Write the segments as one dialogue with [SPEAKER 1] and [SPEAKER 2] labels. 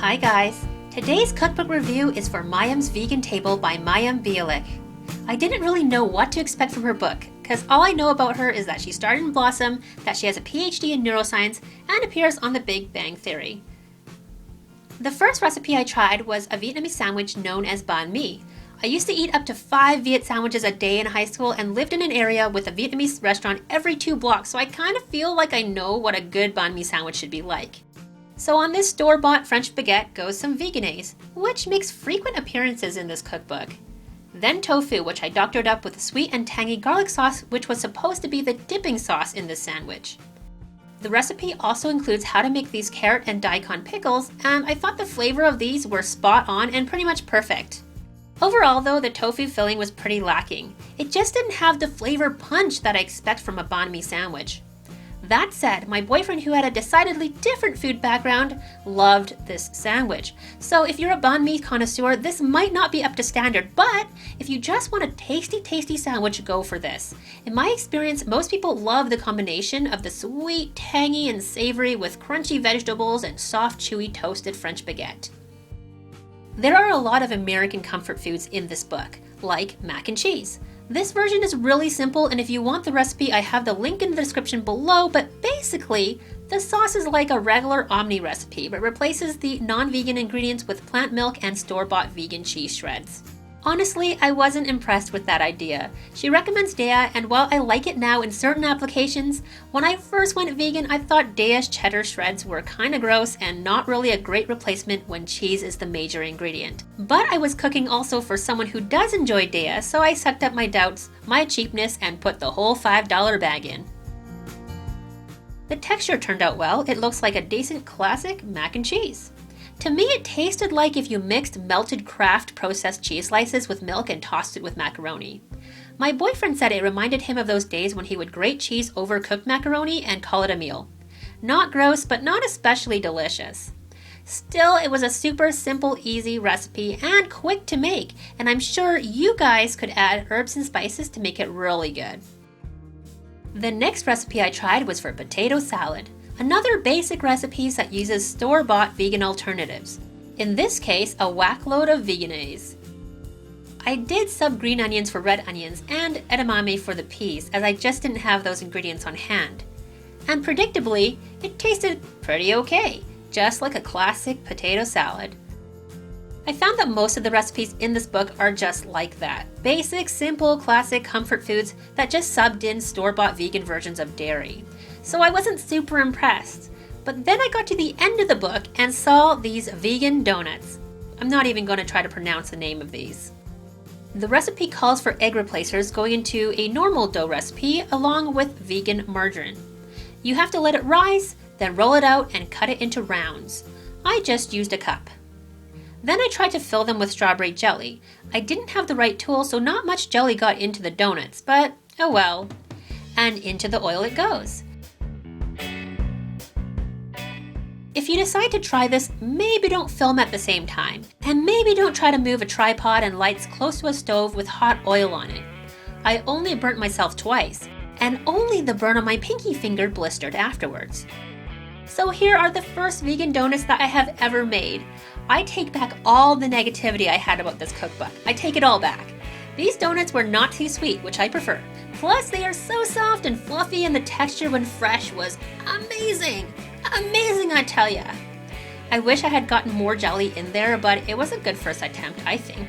[SPEAKER 1] Hi guys! Today's cookbook review is for Mayim's Vegan Table by Mayim Bialik. I didn't really know what to expect from her book, because all I know about her is that she starred in Blossom, that she has a PhD in neuroscience, and appears on The Big Bang Theory. The first recipe I tried was a Vietnamese sandwich known as Bahn Mi. I used to eat up to 5 Viet sandwiches a day in high school and lived in an area with a Vietnamese restaurant every 2 blocks, so I kind of feel like I know what a good Bahn Mi sandwich should be like. So on this store-bought French baguette goes some veganaise, which makes frequent appearances in this cookbook. Then tofu, which I doctored up with a sweet and tangy garlic sauce, which was supposed to be the dipping sauce in this sandwich. The recipe also includes how to make these carrot and daikon pickles, and I thought the flavor of these were spot on and pretty much perfect. Overall though, the tofu filling was pretty lacking. It just didn't have the flavor punch that I expect from a Bahn Mi sandwich. That said, my boyfriend, who had a decidedly different food background, loved this sandwich. So if you're a Bahn Mi connoisseur, this might not be up to standard, but if you just want a tasty sandwich, go for this. In my experience, most people love the combination of the sweet, tangy, and savory with crunchy vegetables and soft, chewy, toasted French baguette. There are a lot of American comfort foods in this book, like mac and cheese. This version is really simple, and if you want the recipe, I have the link in the description below, but basically, the sauce is like a regular Omni recipe, but replaces the non-vegan ingredients with plant milk and store-bought vegan cheese shreds. Honestly, I wasn't impressed with that idea. She recommends Dea, and while I like it now in certain applications, when I first went vegan, I thought Dea's cheddar shreds were kinda gross and not really a great replacement when cheese is the major ingredient. But I was cooking also for someone who does enjoy Dea, so I sucked up my doubts, my cheapness, and put the whole $5 bag in. The texture turned out well. It looks like a decent classic mac and cheese. To me, it tasted like if you mixed melted Kraft processed cheese slices with milk and tossed it with macaroni. My boyfriend said it reminded him of those days when he would grate cheese over cooked macaroni and call it a meal. Not gross, but not especially delicious. Still, it was a super simple, easy recipe and quick to make, and I'm sure you guys could add herbs and spices to make it really good. The next recipe I tried was for potato salad. Another basic recipe that uses store-bought vegan alternatives. In this case, a whack load of veganaise. I did sub green onions for red onions and edamame for the peas, as I just didn't have those ingredients on hand. And predictably, it tasted pretty okay, just like a classic potato salad. I found that most of the recipes in this book are just like that. Basic, simple, classic comfort foods that just subbed in store-bought vegan versions of dairy. So I wasn't super impressed. But then I got to the end of the book and saw these vegan donuts. I'm not even going to try to pronounce the name of these. The recipe calls for egg replacers going into a normal dough recipe along with vegan margarine. You have to let it rise, then roll it out and cut it into rounds. I just used a cup. Then I tried to fill them with strawberry jelly. I didn't have the right tool, so not much jelly got into the donuts, but oh well. And into the oil it goes. If you decide to try this, maybe don't film at the same time. And maybe don't try to move a tripod and lights close to a stove with hot oil on it. I only burnt myself twice, and only the burn on my pinky finger blistered afterwards. So here are the first vegan donuts that I have ever made. I take back all the negativity I had about this cookbook. I take it all back. These donuts were not too sweet, which I prefer. Plus, they are so soft and fluffy, and the texture when fresh was amazing. Amazing, I tell ya. I wish I had gotten more jelly in there, but it was a good first attempt, I think.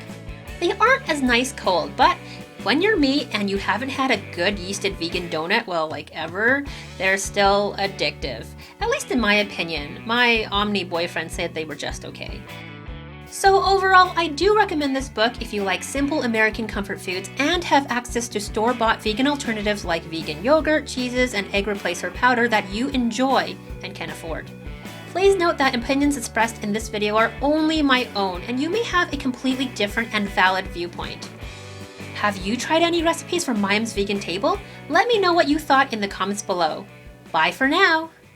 [SPEAKER 1] They aren't as nice cold, but when you're me and you haven't had a good yeasted vegan donut, well, like ever, they're still addictive. At least in my opinion. My Omni boyfriend said they were just okay. So overall, I do recommend this book if you like simple American comfort foods and have access to store-bought vegan alternatives like vegan yogurt, cheeses, and egg replacer powder that you enjoy and can afford. Please note that opinions expressed in this video are only my own, and you may have a completely different and valid viewpoint. Have you tried any recipes from Mayim's Vegan Table? Let me know what you thought in the comments below. Bye for now!